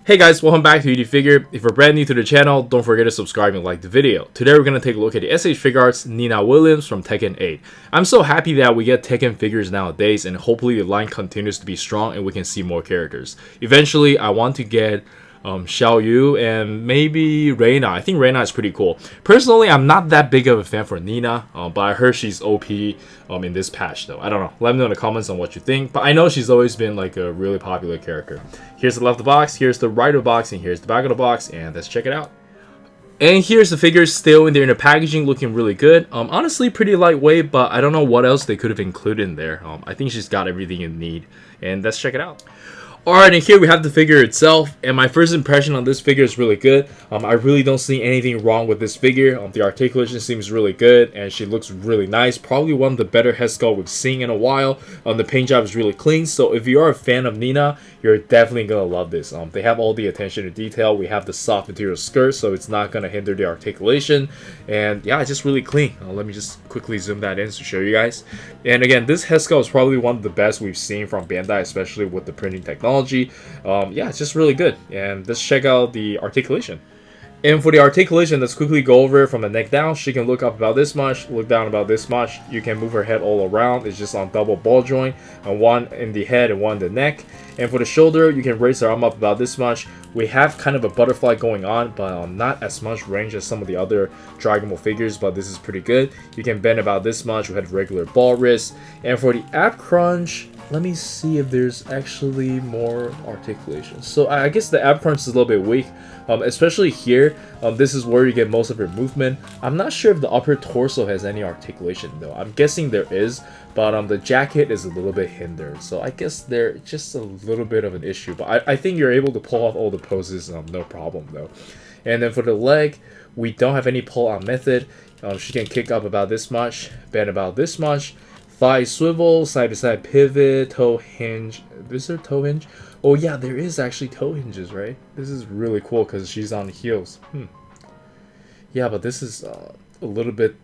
Hey guys, welcome back to Figure. If you're brand new to the channel, don't forget to subscribe and like the video. Today we're going to take a look at the S.H.Figuarts Nina Williams from Tekken 8. I'm so happy that we get Tekken figures nowadays, and hopefully the line continues to be strong and we can see more characters. Eventually, I want to get Xiao Yu and maybe Reina. I think Reina is pretty cool. Personally, I'm not that big of a fan for Nina, but I heard she's OP in this patch though. I don't know. Let me know in the comments on what you think, but I know she's always been like a really popular character. Here's the left of the box, here's the right of the box, and here's the back of the box, and let's check it out. And here's the figures still in there in the packaging, looking really good. Honestly, pretty lightweight, but I don't know what else they could have included in there. I think she's got everything you need, and let's check it out. Alright, and here we have the figure itself, and my first impression on this figure is really good. I really don't see anything wrong with this figure. The articulation seems really good, and she looks really nice. Probably one of the better head sculpt we've seen in a while. The paint job is really clean, so if you are a fan of Nina, you're definitely going to love this. They have all the attention to detail. We have the soft material skirt, so it's not going to hinder the articulation. And yeah, it's just really clean. Let me just quickly zoom that in to show you guys. And again, this head sculpt is probably one of the best we've seen from Bandai, especially with the printing technology. Yeah, it's just really good. And let's check out the articulation. And for the articulation, let's quickly go over it from the neck down. She can look up about this much, look down about this much. You can move her head all around. It's just on double ball joint, and one in the head and one in the neck. And for the shoulder, you can raise her arm up about this much. We have kind of a butterfly going on, but not as much range as some of the other Dragon Ball figures, but this is pretty good. You can bend about this much. We have regular ball wrist. And for the ab crunch, let me see if there's actually more articulation. So I guess the ab crunch is a little bit weak, especially here. This is where you get most of your movement. I'm not sure if the upper torso has any articulation though. I'm guessing there is, but the jacket is a little bit hindered. So I guess there's just a little bit of an issue. But I think you're able to pull off all the poses, no problem though. And then for the leg, we don't have any pull-out method. She can kick up about this much, bend about this much. Thigh swivel, side-to-side pivot, toe hinge. Is there toe hinge? Oh yeah, there is actually toe hinges, right? This is really cool because she's on heels. Yeah, but this is a little bit...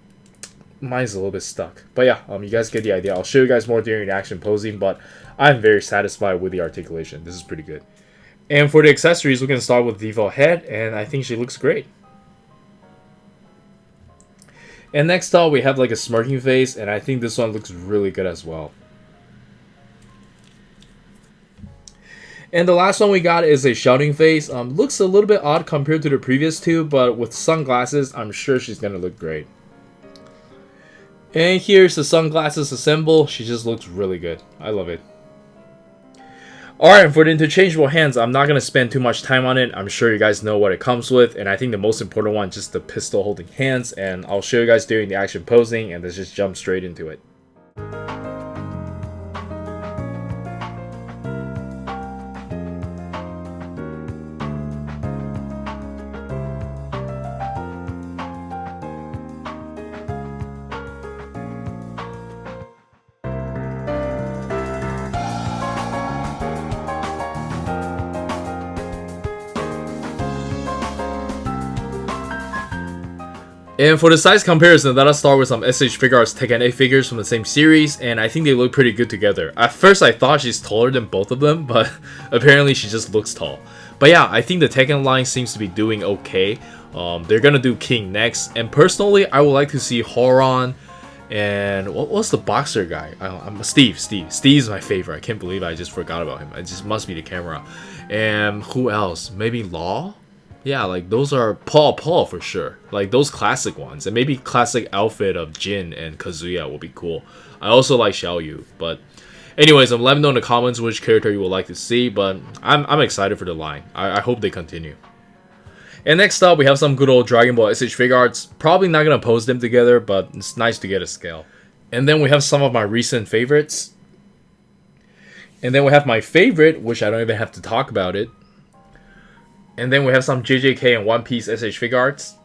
Mine's a little bit stuck. But yeah, you guys get the idea. I'll show you guys more during the action posing, but I'm very satisfied with the articulation. This is pretty good. And for the accessories, we can start with default head, and I think she looks great. And next up, we have like a smirking face, and I think this one looks really good as well. And the last one we got is a shouting face. Looks a little bit odd compared to the previous two, but with sunglasses, I'm sure she's gonna look great. And here's the sunglasses assemble. She just looks really good. I love it. Alright, for the interchangeable hands, I'm not going to spend too much time on it. I'm sure you guys know what it comes with, and I think the most important one is just the pistol holding hands, and I'll show you guys during the action posing, and let's just jump straight into it. And for the size comparison, let us start with some S.H.Figuarts Tekken 8 figures from the same series, and I think they look pretty good together. At first I thought she's taller than both of them, but apparently she just looks tall. But yeah, I think the Tekken line seems to be doing okay. They're gonna do King next, and personally I would like to see Horon and what's the boxer guy? Steve. Steve's my favorite. I can't believe I just forgot about him. It just must be the camera. And who else? Maybe Law? Yeah, like those are Paul for sure. Like those classic ones. And maybe classic outfit of Jin and Kazuya will be cool. I also like Xiao Yu. But anyways, let me know in the comments which character you would like to see. But I'm excited for the line. I hope they continue. And next up, we have some good old Dragon Ball S.H.Figuarts. Probably not going to pose them together, but it's nice to get a scale. And then we have some of my recent favorites. And then we have my favorite, which I don't even have to talk about it. And then we have some JJK and One Piece S.H.Figuarts.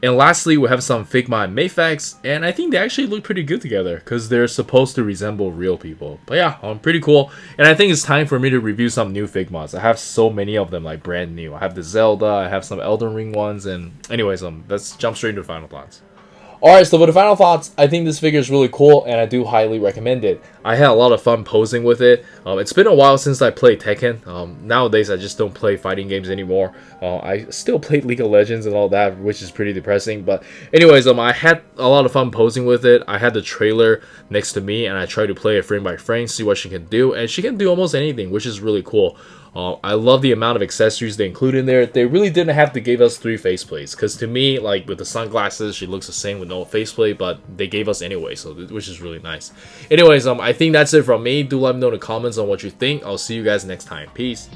And lastly, we have some Figma and Mayfax. And I think they actually look pretty good together because they're supposed to resemble real people. But yeah, pretty cool. And I think it's time for me to review some new Figmas. I have so many of them, like brand new. I have the Zelda, I have some Elden Ring ones. And anyways, let's jump straight into final thoughts. Alright, so for the final thoughts, I think this figure is really cool and I do highly recommend it. I had a lot of fun posing with it. It's been a while since I played Tekken. Nowadays, I just don't play fighting games anymore. I still play League of Legends and all that, which is pretty depressing. But anyways, I had a lot of fun posing with it. I had the trailer next to me and I tried to play it frame by frame, see what she can do. And she can do almost anything, which is really cool. I love the amount of accessories they include in there. They really didn't have to give us 3 faceplates, because to me, like with the sunglasses, she looks the same with no faceplate, but they gave us anyway, so which is really nice. Anyways, I think that's it from me. Do let me know in the comments on what you think. I'll see you guys next time. Peace.